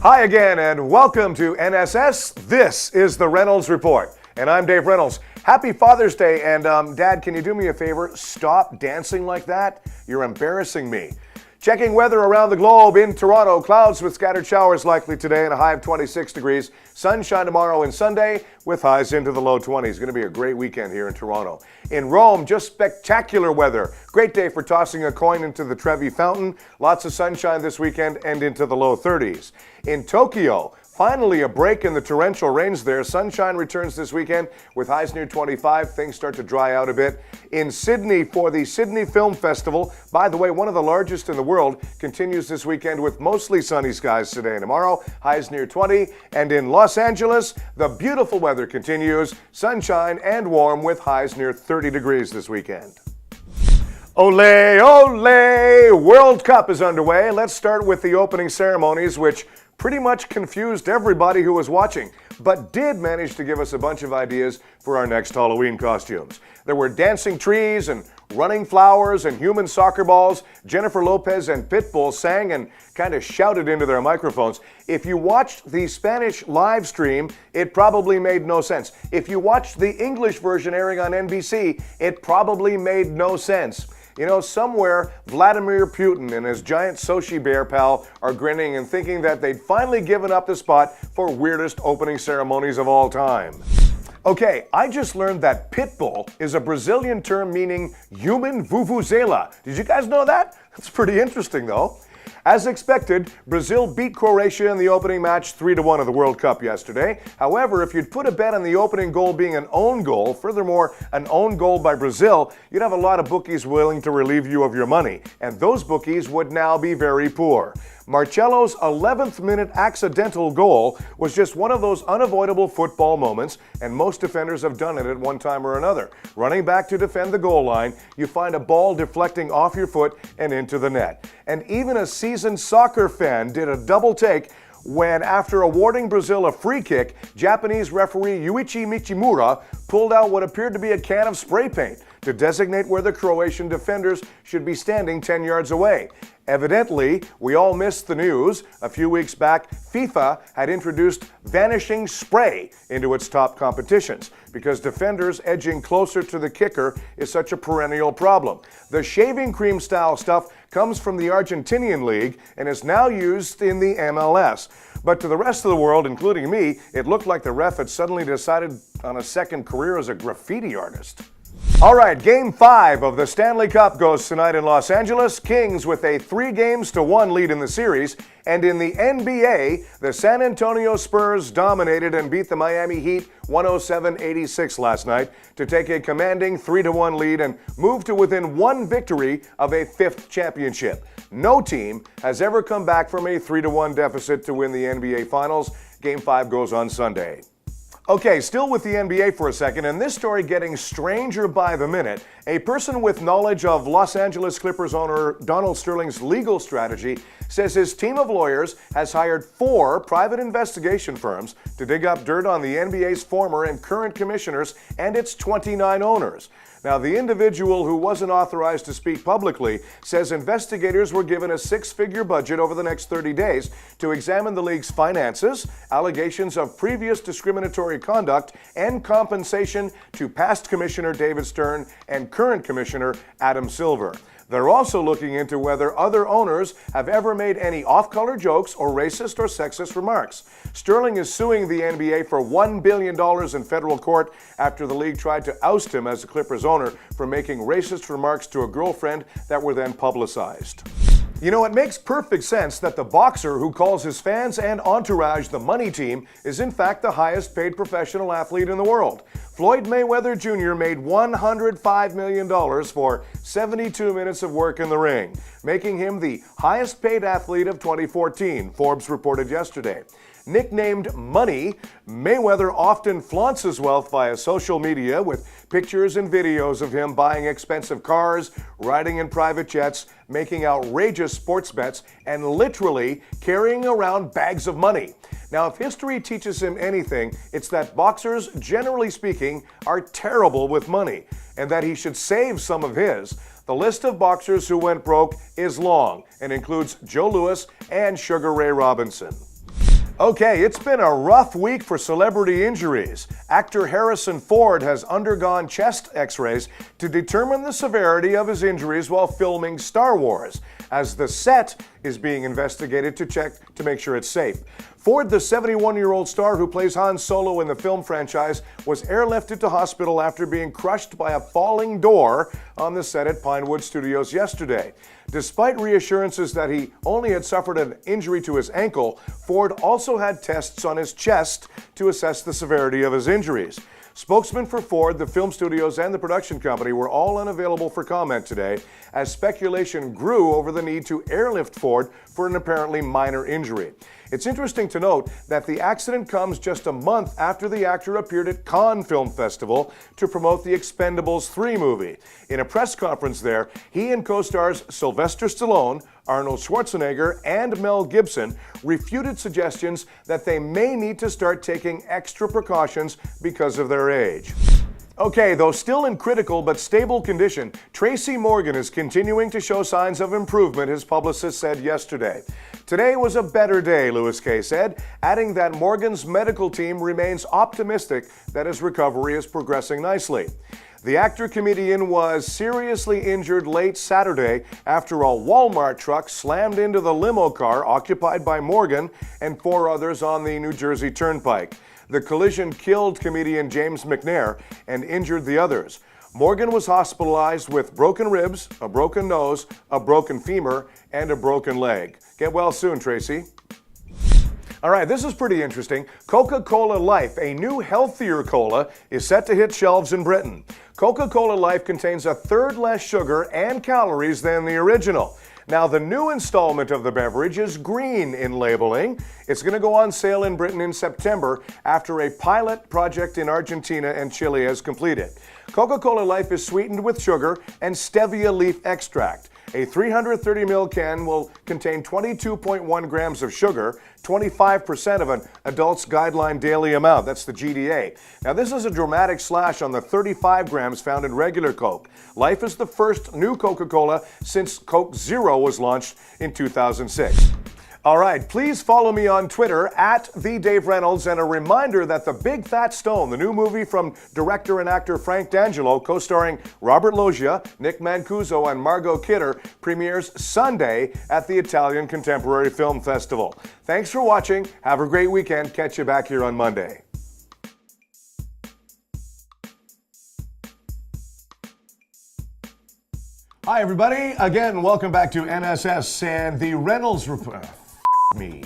Hi again and welcome to NSS. This is the Reynolds Report and I'm Dave Reynolds. Happy Father's Day and Dad, can you do me a favor? Stop dancing like that. You're embarrassing me. Checking weather around the globe in Toronto. Clouds with scattered showers likely today and a high of 26 degrees. Sunshine tomorrow and Sunday with highs into the low 20s. Going to be a great weekend here in Toronto. In Rome, just spectacular weather. Great day for tossing a coin into the Trevi Fountain. Lots of sunshine this weekend and into the low 30s. In Tokyo, finally a break in the torrential rains there. Sunshine returns this weekend with highs near 25. Things start to dry out a bit. In Sydney for the Sydney Film Festival, by the way, one of the largest in the world, continues this weekend with mostly sunny skies today and tomorrow. Highs near 20. And in Los Angeles, the beautiful weather continues. Sunshine and warm with highs near 30 degrees this weekend. Ole, ole! World Cup is underway. Let's start with the opening ceremonies, which pretty much confused everybody who was watching, but did manage to give us a bunch of ideas for our next Halloween costumes. There were dancing trees and running flowers and human soccer balls. Jennifer Lopez and Pitbull sang and kind of shouted into their microphones. If you watched the Spanish live stream, it probably made no sense. If you watched the English version airing on NBC, it probably made no sense. You know, somewhere Vladimir Putin and his giant Sochi bear pal are grinning and thinking that they'd finally given up the spot for weirdest opening ceremonies of all time. Okay, I just learned that pitbull is a Brazilian term meaning human vuvuzela. Did you guys know that? That's pretty interesting though. As expected, Brazil beat Croatia in the opening match 3-1 of the World Cup yesterday. However, if you'd put a bet on the opening goal being an own goal, furthermore, an own goal by Brazil, you'd have a lot of bookies willing to relieve you of your money. And those bookies would now be very poor. Marcelo's 11th minute accidental goal was just one of those unavoidable football moments, and most defenders have done it at one time or another. Running back to defend the goal line, you find a ball deflecting off your foot and into the net. And even a seasoned soccer fan did a double take when, after awarding Brazil a free kick, Japanese referee Yuichi Michimura pulled out what appeared to be a can of spray paint to designate where the Croatian defenders should be standing 10 yards away. Evidently, we all missed the news. A few weeks back, FIFA had introduced vanishing spray into its top competitions because defenders edging closer to the kicker is such a perennial problem. The shaving cream style stuff comes from the Argentinian League and is now used in the MLS. But to the rest of the world, including me, it looked like the ref had suddenly decided on a second career as a graffiti artist. All right, Game 5 of the Stanley Cup goes tonight in Los Angeles. Kings with a 3-1 lead in the series. And in the NBA, the San Antonio Spurs dominated and beat the Miami Heat 107-86 last night to take a commanding 3-1 lead and move to within one victory of a 5th championship. No team has ever come back from a 3-1 deficit to win the NBA Finals. Game 5 goes on Sunday. Okay, still with the NBA for a second, and this story getting stranger by the minute. A person with knowledge of Los Angeles Clippers owner Donald Sterling's legal strategy says his team of lawyers has hired 4 private investigation firms to dig up dirt on the NBA's former and current commissioners and its 29 owners. Now, the individual who wasn't authorized to speak publicly says investigators were given a 6-figure budget over the next 30 days to examine the league's finances, allegations of previous discriminatory conduct, and compensation to past Commissioner David Stern and current Commissioner Adam Silver. They're also looking into whether other owners have ever made any off-color jokes or racist or sexist remarks. Sterling is suing the NBA for $1 billion in federal court after the league tried to oust him as the Clippers owner for making racist remarks to a girlfriend that were then publicized. You know, it makes perfect sense that the boxer who calls his fans and entourage the money team is in fact the highest paid professional athlete in the world. Floyd Mayweather Jr. made $105 million for 72 minutes of work in the ring, making him the highest paid athlete of 2014, Forbes reported yesterday. Nicknamed Money, Mayweather often flaunts his wealth via social media with pictures and videos of him buying expensive cars, riding in private jets, making outrageous sports bets, and literally carrying around bags of money. Now, if history teaches him anything, it's that boxers, generally speaking, are terrible with money, and that he should save some of his. The list of boxers who went broke is long and includes Joe Louis and Sugar Ray Robinson. Okay, it's been a rough week for celebrity injuries. Actor Harrison Ford has undergone chest x-rays to determine the severity of his injuries while filming Star Wars, as the set is being investigated to check to make sure it's safe. Ford, the 71-year-old star who plays Han Solo in the film franchise, was airlifted to hospital after being crushed by a falling door on the set at Pinewood Studios yesterday. Despite reassurances that he only had suffered an injury to his ankle, Ford also had tests on his chest to assess the severity of his injuries. Spokesmen for Ford, the film studios, and the production company were all unavailable for comment today as speculation grew over the need to airlift Ford for an apparently minor injury. It's interesting to note that the accident comes just a month after the actor appeared at Cannes Film Festival to promote the Expendables 3 movie. In a press conference there, he and co-stars Sylvester Stallone, Arnold Schwarzenegger, and Mel Gibson refuted suggestions that they may need to start taking extra precautions because of their age. Okay, though still in critical but stable condition, Tracy Morgan is continuing to show signs of improvement, his publicist said yesterday. Today was a better day, Louis Kay said, adding that Morgan's medical team remains optimistic that his recovery is progressing nicely. The actor-comedian was seriously injured late Saturday after a Walmart truck slammed into the limo car occupied by Morgan and 4 others on the New Jersey Turnpike. The collision killed comedian James McNair and injured the others. Morgan was hospitalized with broken ribs, a broken nose, a broken femur, and a broken leg. Get well soon, Tracy. All right, this is pretty interesting. CocaCola Life, a new healthier cola, is set to hit shelves in Britain. CocaCola Life contains a third less sugar and calories than the original. Now, the new installment of the beverage is green in labeling. It's going to go on sale in Britain in September after a pilot project in Argentina and Chile has completed. Coca-Cola Life is sweetened with sugar and stevia leaf extract. A 330 ml can will contain 22.1 grams of sugar, 25% of an adult's guideline daily amount. That's the GDA. Now, this is a dramatic slash on the 35 grams found in regular Coke. Life is the first new Coca-Cola since Coke Zero was launched in 2006. All right, please follow me on Twitter at @TheDaveReynolds, and a reminder that The Big Fat Stone, the new movie from director and actor Frank D'Angelo, co-starring Robert Loggia, Nick Mancuso, and Margot Kidder, premieres Sunday at the Italian Contemporary Film Festival. Thanks for watching. Have a great weekend. Catch you back here on Monday. Hi, everybody. Again, welcome back to NSS and the Reynolds Report. Me.